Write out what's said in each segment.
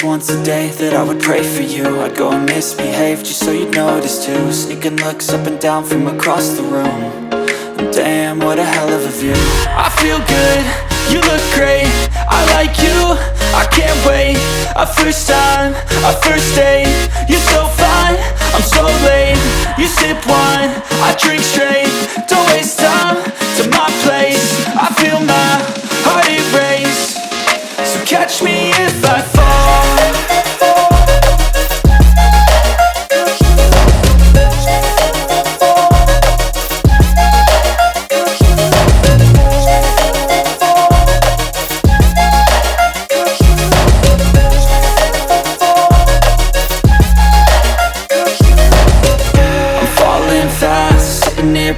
least once a day that I would pray for you. I'd go and misbehave just so you'd notice too. Sneaking looks up and down from across the room. And damn, what a hell of a view. I feel good, you look great, I like you, I can't wait. A first time, a first date, you're so fine, I'm so late. You sip wine, I drink straight, don't waste time to my place. I feel my heart erase, so catch me if I fall.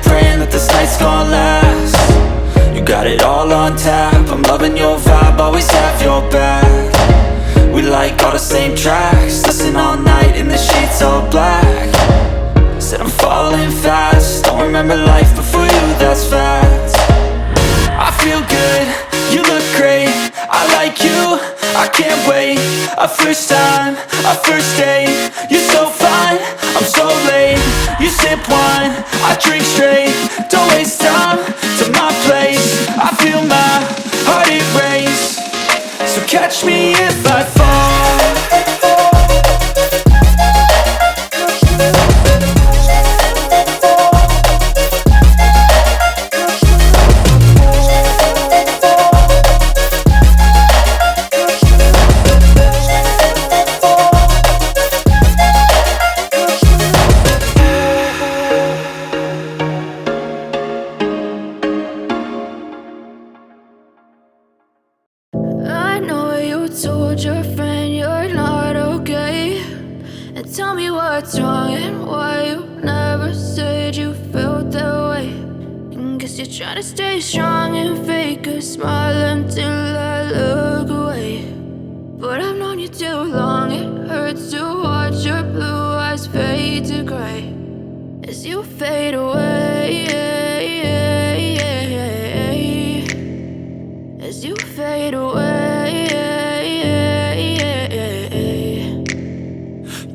Praying that this night's gonna last. You got it all on tap, I'm loving your vibe, always have your back. We like all the same tracks, listen all night in the sheets all black. Said I'm falling fast, don't remember life before you, that's fact. I feel good, you look great, I like you, I can't wait. A first time, a first date, you're so fine, I'm so late. You sip wine, I drink straight, don't waste time to my place. I feel my heart erase, so catch me if I fall. I know you told your friend you're not okay, and tell me what's wrong and why you never said you felt that way. And guess you're trying to stay strong and fake a smile until I look away. But I've known you too long, it hurts to watch your blue eyes fade to gray as you fade away, as you fade away.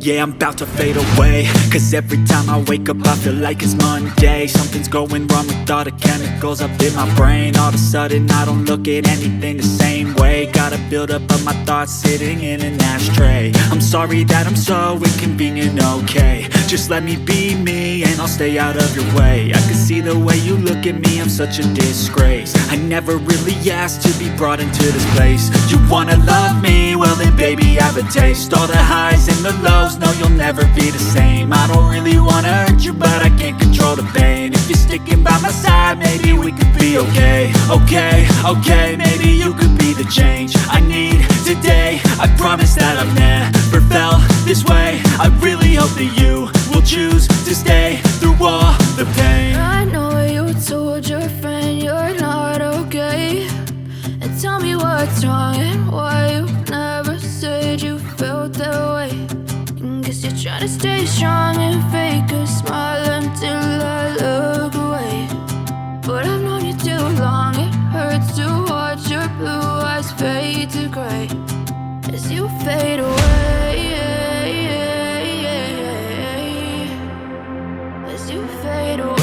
Yeah, I'm about to fade away, cause every time I wake up I feel like it's Monday. Something's going wrong with all the chemicals up in my brain. All of a sudden I don't look at anything the same way. Got a buildup of my thoughts sitting in an ashtray. I'm sorry that I'm so inconvenient, okay. Just let me be me and I'll stay out of your way. I can see the way you look at me, I'm such a disgrace. I never really asked to be brought into this place. You wanna love me? Well then baby I have a taste. All the highs and the lows, no you'll never be the same. I don't really wanna hurt you but I can't control the pain. If you're sticking by my side maybe we could be okay. Okay, maybe you could be the change I need today. I promise that I've never felt this way. I really hope that you will choose to stay through all the pain. I know you told your friend you're not okay, and tell me what's wrong and why you never said you felt that way. And guess you're trying to stay strong and fake a smile until I look away. But I've known you too long, it hurts to watch your blue eyes fade to gray as you fade away, as you fade away.